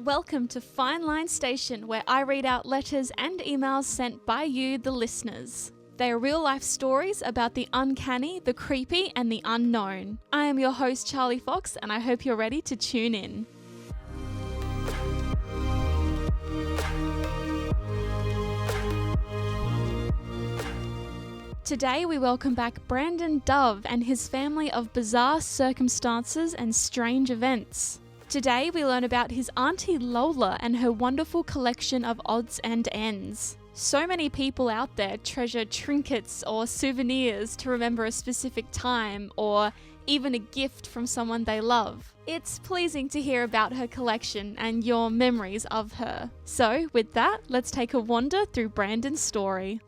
Welcome to Fine Line Station, where I read out letters and emails sent by you, the listeners. They are real-life stories about the uncanny, the creepy, and the unknown. I am your host, Charlie Fox, and I hope you're ready to tune in. Today we welcome back Brandon Dove and his family of bizarre circumstances and strange events. Today we learn about his Auntie Lola and her wonderful collection of odds and ends. So many people out there treasure trinkets or souvenirs to remember a specific time or even a gift from someone they love. It's pleasing to hear about her collection and your memories of her. So with that, let's take a wander through Brandon's story.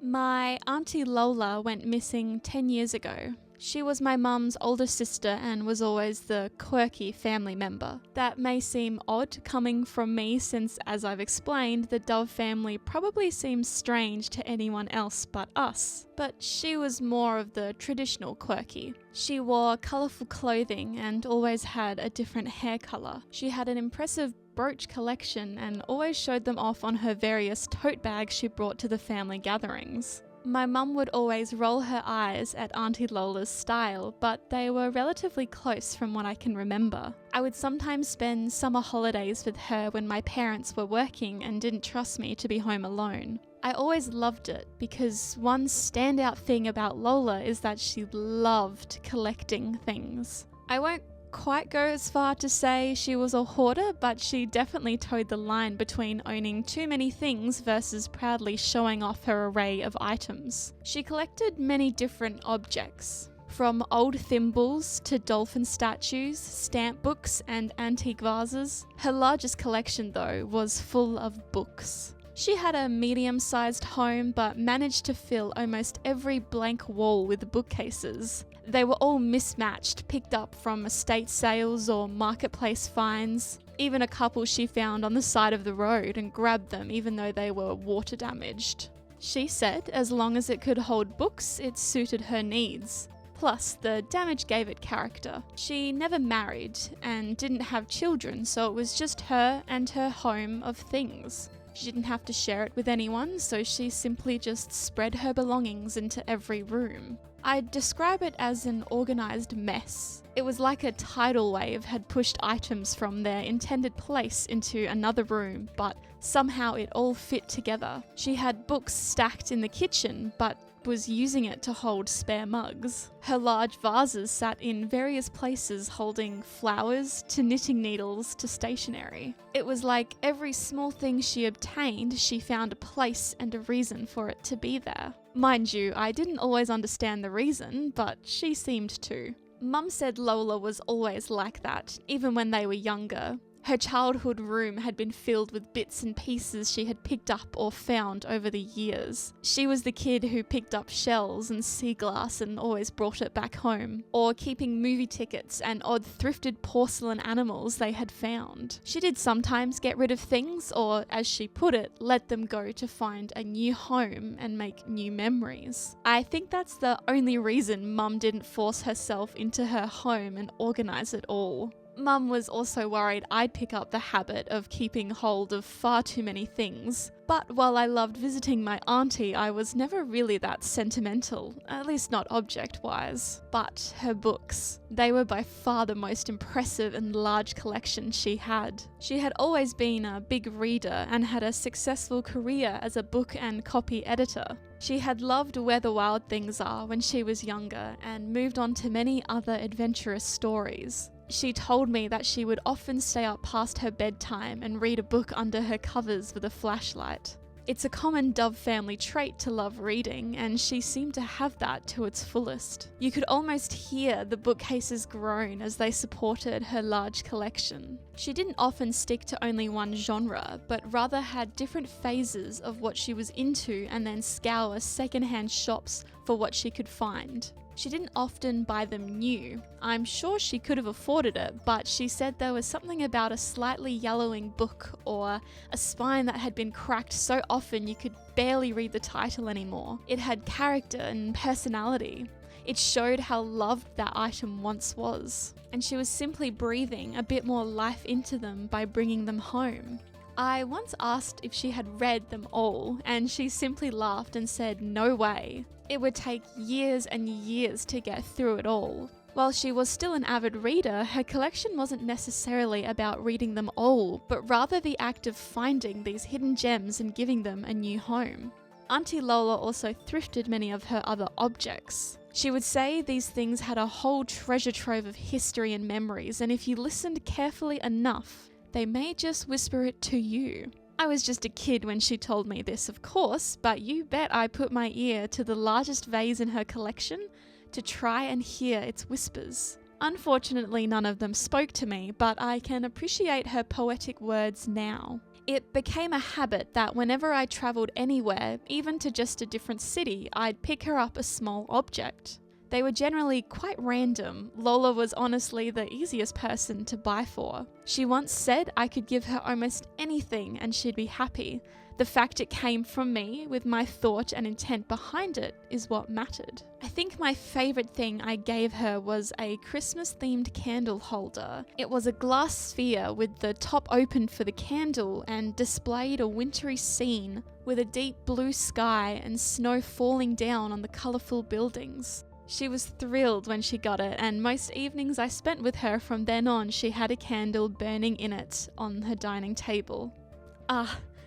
My Auntie Lola went missing 10 years ago. She was my mum's older sister and was always the quirky family member. That may seem odd coming from me since, as I've explained, the Dove family probably seems strange to anyone else but us. But she was more of the traditional quirky. She wore colourful clothing and always had a different hair colour. She had an impressive brooch collection and always showed them off on her various tote bags she brought to the family gatherings. My mum would always roll her eyes at Auntie Lola's style, but they were relatively close from what I can remember. I would sometimes spend summer holidays with her when my parents were working and didn't trust me to be home alone. I always loved it because one standout thing about Lola is that she loved collecting things. I won't quite go as far to say she was a hoarder, but she definitely towed the line between owning too many things versus proudly showing off her array of items. She collected many different objects, from old thimbles to dolphin statues, stamp books, and antique vases. Her largest collection, though, was full of books. She had a medium-sized home but managed to fill almost every blank wall with bookcases. They were all mismatched, picked up from estate sales or marketplace finds. Even a couple she found on the side of the road and grabbed them even though they were water damaged. She said as long as it could hold books, it suited her needs. Plus, the damage gave it character. She never married and didn't have children, so it was just her and her home of things. She didn't have to share it with anyone, so she simply just spread her belongings into every room. I'd describe it as an organised mess. It was like a tidal wave had pushed items from their intended place into another room, but somehow it all fit together. She had books stacked in the kitchen, but was using it to hold spare mugs. Her large vases sat in various places holding flowers to knitting needles to stationery. It was like every small thing she obtained, she found a place and a reason for it to be there. Mind you, I didn't always understand the reason, but she seemed to. Mum said Lola was always like that, even when they were younger. Her childhood room had been filled with bits and pieces she had picked up or found over the years. She was the kid who picked up shells and sea glass and always brought it back home, or keeping movie tickets and odd thrifted porcelain animals they had found. She did sometimes get rid of things, or as she put it, let them go to find a new home and make new memories. I think that's the only reason Mum didn't force herself into her home and organise it all. Mum was also worried I'd pick up the habit of keeping hold of far too many things. But while I loved visiting my auntie, I was never really that sentimental, at least not object-wise. But her books, they were by far the most impressive and large collection she had. She had always been a big reader and had a successful career as a book and copy editor. She had loved Where the Wild Things Are when she was younger and moved on to many other adventurous stories. She told me that she would often stay up past her bedtime and read a book under her covers with a flashlight. It's a common Dove family trait to love reading, and she seemed to have that to its fullest. You could almost hear the bookcases groan as they supported her large collection. She didn't often stick to only one genre, but rather had different phases of what she was into and then scour secondhand shops for what she could find. She didn't often buy them new. I'm sure she could have afforded it, but she said there was something about a slightly yellowing book or a spine that had been cracked so often you could barely read the title anymore. It had character and personality. It showed how loved that item once was, and she was simply breathing a bit more life into them by bringing them home. I once asked if she had read them all, and she simply laughed and said no way. It would take years and years to get through it all. While she was still an avid reader, her collection wasn't necessarily about reading them all, but rather the act of finding these hidden gems and giving them a new home. Auntie Lola also thrifted many of her other objects. She would say these things had a whole treasure trove of history and memories, and if you listened carefully enough, they may just whisper it to you. I was just a kid when she told me this, of course, but you bet I put my ear to the largest vase in her collection to try and hear its whispers. Unfortunately, none of them spoke to me, but I can appreciate her poetic words now. It became a habit that whenever I travelled anywhere, even to just a different city, I'd pick her up a small object. They were generally quite random. Lola was honestly the easiest person to buy for. She once said I could give her almost anything and she'd be happy. The fact it came from me, with my thought and intent behind it, is what mattered. I think my favourite thing I gave her was a Christmas-themed candle holder. It was a glass sphere with the top open for the candle and displayed a wintry scene with a deep blue sky and snow falling down on the colourful buildings. She was thrilled when she got it, and most evenings I spent with her from then on, she had a candle burning in it on her dining table.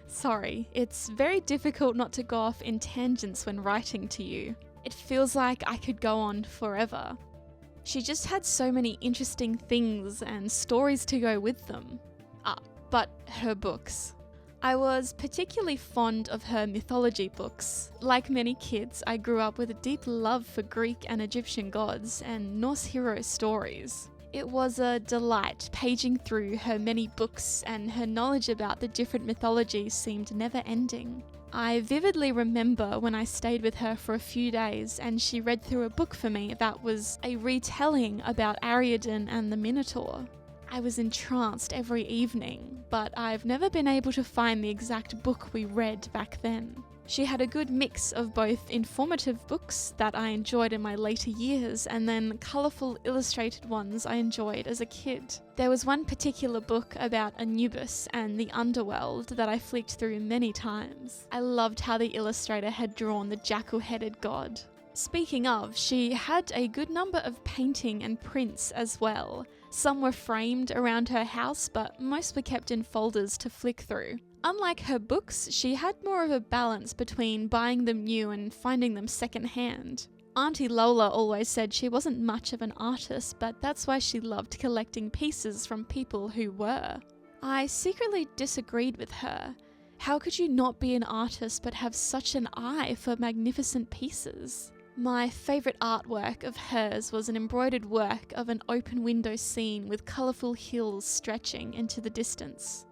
Sorry, it's very difficult not to go off in tangents when writing to you. It feels like I could go on forever. She just had so many interesting things and stories to go with them. But her books. I was particularly fond of her mythology books. Like many kids, I grew up with a deep love for Greek and Egyptian gods and Norse hero stories. It was a delight paging through her many books, and her knowledge about the different mythologies seemed never ending. I vividly remember when I stayed with her for a few days and she read through a book for me that was a retelling about Ariadne and the Minotaur. I was entranced every evening, but I've never been able to find the exact book we read back then. She had a good mix of both informative books that I enjoyed in my later years and then colourful illustrated ones I enjoyed as a kid. There was one particular book about Anubis and the underworld that I flicked through many times. I loved how the illustrator had drawn the jackal-headed god. Speaking of, she had a good number of painting and prints as well. Some were framed around her house, but most were kept in folders to flick through. Unlike her books, she had more of a balance between buying them new and finding them secondhand. Auntie Lola always said she wasn't much of an artist, but that's why she loved collecting pieces from people who were. I secretly disagreed with her. How could you not be an artist but have such an eye for magnificent pieces? My favourite artwork of hers was an embroidered work of an open window scene with colourful hills stretching into the distance.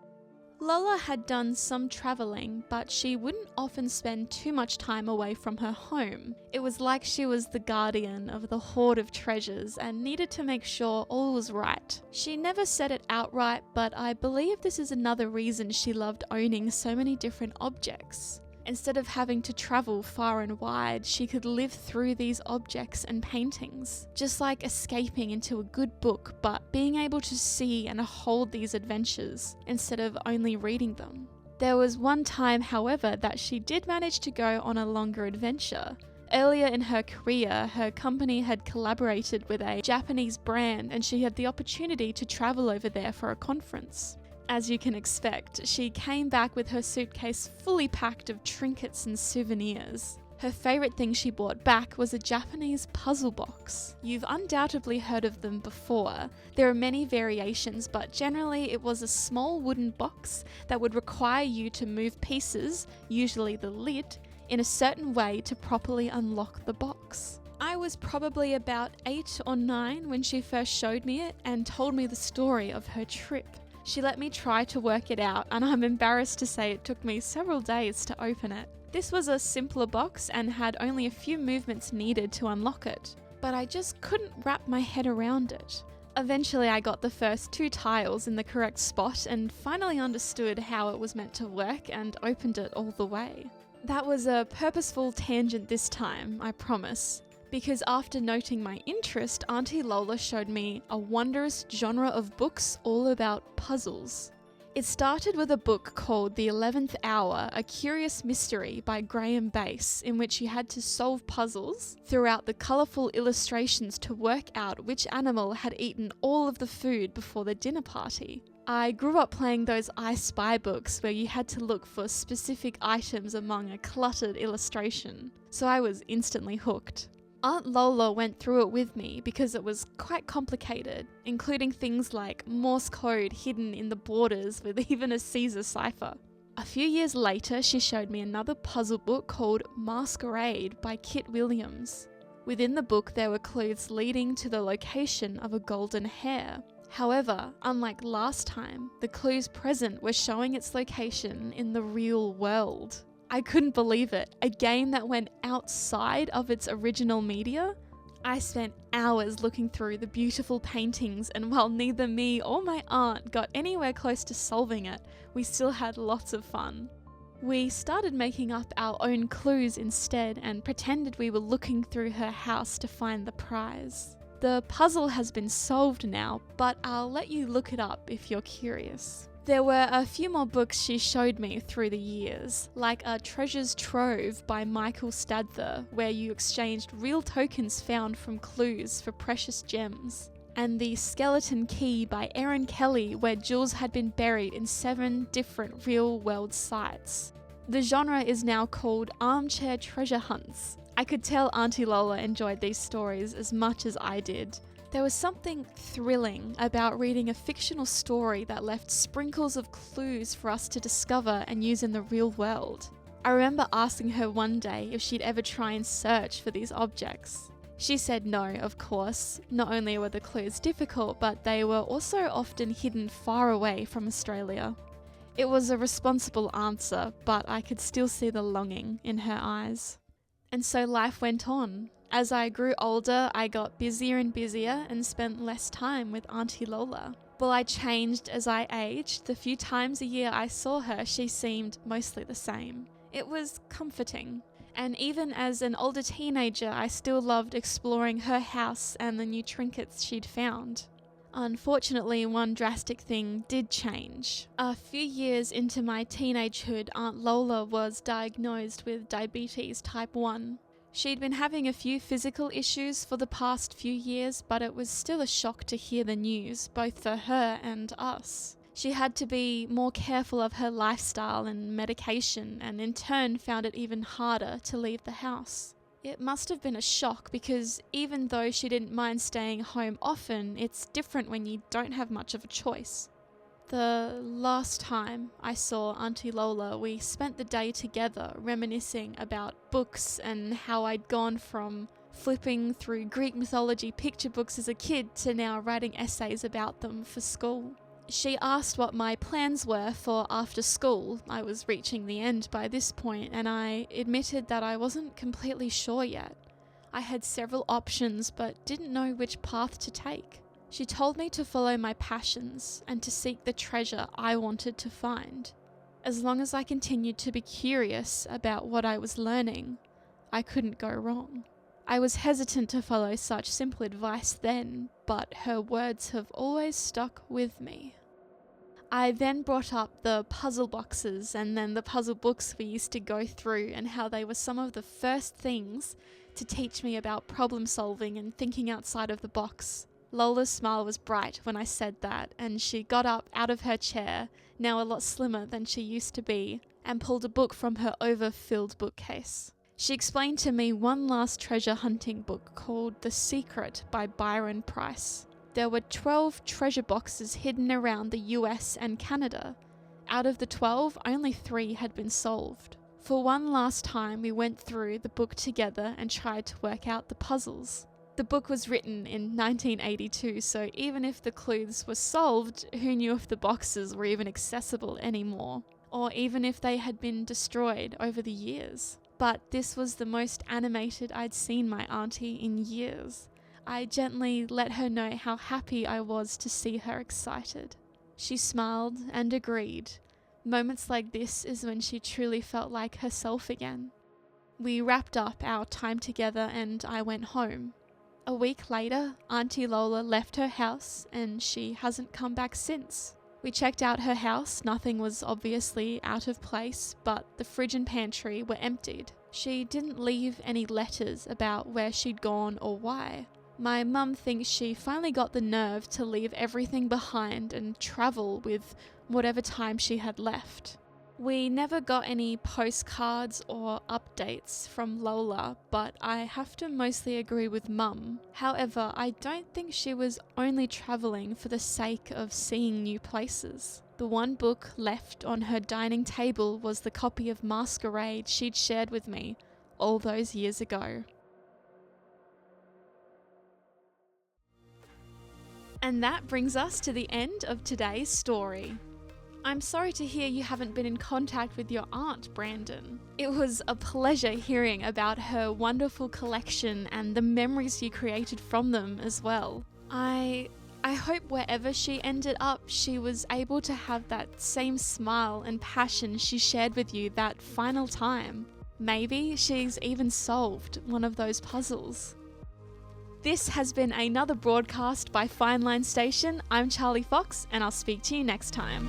Lola had done some travelling, but she wouldn't often spend too much time away from her home. It was like she was the guardian of the hoard of treasures and needed to make sure all was right. She never said it outright, but I believe this is another reason she loved owning so many different objects. Instead of having to travel far and wide, she could live through these objects and paintings, just like escaping into a good book, but being able to see and hold these adventures instead of only reading them. There was one time, however, that she did manage to go on a longer adventure. Earlier in her career, her company had collaborated with a Japanese brand and she had the opportunity to travel over there for a conference. As you can expect, she came back with her suitcase fully packed of trinkets and souvenirs. Her favourite thing she brought back was a Japanese puzzle box. You've undoubtedly heard of them before. There are many variations, but generally it was a small wooden box that would require you to move pieces, usually the lid, in a certain way to properly unlock the box. I was probably about 8 or 9 when she first showed me it and told me the story of her trip. She let me try to work it out, and I'm embarrassed to say it took me several days to open it. This was a simpler box and had only a few movements needed to unlock it, but I just couldn't wrap my head around it. Eventually I got the first 2 tiles in the correct spot and finally understood how it was meant to work and opened it all the way. That was a purposeful tangent this time, I promise. because after noting my interest, Auntie Lola showed me a wondrous genre of books all about puzzles. It started with a book called The 11th Hour, A Curious Mystery by Graham Base, in which you had to solve puzzles throughout the colourful illustrations to work out which animal had eaten all of the food before the dinner party. I grew up playing those I Spy books where you had to look for specific items among a cluttered illustration, so I was instantly hooked. Aunt Lola went through it with me because it was quite complicated, including things like Morse code hidden in the borders with even a Caesar cipher. A few years later, she showed me another puzzle book called Masquerade by Kit Williams. Within the book, there were clues leading to the location of a golden hare. However, unlike last time, the clues present were showing its location in the real world. I couldn't believe it. A game that went outside of its original media? I spent hours looking through the beautiful paintings, and while neither me or my aunt got anywhere close to solving it, we still had lots of fun. We started making up our own clues instead and pretended we were looking through her house to find the prize. The puzzle has been solved now, but I'll let you look it up if you're curious. There were a few more books she showed me through the years, like a Treasure's Trove by Michael Stadther, where you exchanged real tokens found from clues for precious gems, and The Skeleton Key by Erin Kelly, where jewels had been buried in 7 different real-world sites. The genre is now called armchair treasure hunts. I could tell Auntie Lola enjoyed these stories as much as I did. There was something thrilling about reading a fictional story that left sprinkles of clues for us to discover and use in the real world. I remember asking her one day if she'd ever try and search for these objects. She said no, of course. Not only were the clues difficult, but they were also often hidden far away from Australia. It was a responsible answer, but I could still see the longing in her eyes. And so life went on. As I grew older, I got busier and busier and spent less time with Auntie Lola. While I changed as I aged, the few times a year I saw her, she seemed mostly the same. It was comforting. And even as an older teenager, I still loved exploring her house and the new trinkets she'd found. Unfortunately, one drastic thing did change. A few years into my teenagehood, Aunt Lola was diagnosed with diabetes type 1. She'd been having a few physical issues for the past few years, but it was still a shock to hear the news, both for her and us. She had to be more careful of her lifestyle and medication, and in turn found it even harder to leave the house. It must have been a shock because even though she didn't mind staying home often, it's different when you don't have much of a choice. The last time I saw Auntie Lola, we spent the day together reminiscing about books and how I'd gone from flipping through Greek mythology picture books as a kid to now writing essays about them for school. She asked what my plans were for after school. I was reaching the end by this point, and I admitted that I wasn't completely sure yet. I had several options but didn't know which path to take. She told me to follow my passions and to seek the treasure I wanted to find. As long as I continued to be curious about what I was learning, I couldn't go wrong. I was hesitant to follow such simple advice then, but her words have always stuck with me. I then brought up the puzzle boxes and then the puzzle books we used to go through and how they were some of the first things to teach me about problem solving and thinking outside of the box. Lola's smile was bright when I said that, and she got up out of her chair, now a lot slimmer than she used to be, and pulled a book from her overfilled bookcase. She explained to me one last treasure hunting book called The Secret by Byron Price. There were 12 treasure boxes hidden around the US and Canada. Out of the 12, only 3 had been solved. For one last time, we went through the book together and tried to work out the puzzles. The book was written in 1982, so even if the clues were solved, who knew if the boxes were even accessible anymore, or even if they had been destroyed over the years. But this was the most animated I'd seen my auntie in years. I gently let her know how happy I was to see her excited. She smiled and agreed. Moments like this is when she truly felt like herself again. We wrapped up our time together and I went home. A week later, Auntie Lola left her house and she hasn't come back since. We checked out her house, nothing was obviously out of place, but the fridge and pantry were emptied. She didn't leave any letters about where she'd gone or why. My mum thinks she finally got the nerve to leave everything behind and travel with whatever time she had left. We never got any postcards or updates from Lola, but I have to mostly agree with Mum. However, I don't think she was only travelling for the sake of seeing new places. The one book left on her dining table was the copy of Masquerade she'd shared with me all those years ago. And that brings us to the end of today's story. I'm sorry to hear you haven't been in contact with your aunt, Brandon. It was a pleasure hearing about her wonderful collection and the memories you created from them as well. I hope wherever she ended up, she was able to have that same smile and passion she shared with you that final time. Maybe she's even solved one of those puzzles. This has been another broadcast by Fine Line Station. I'm Charlie Fox, and I'll speak to you next time.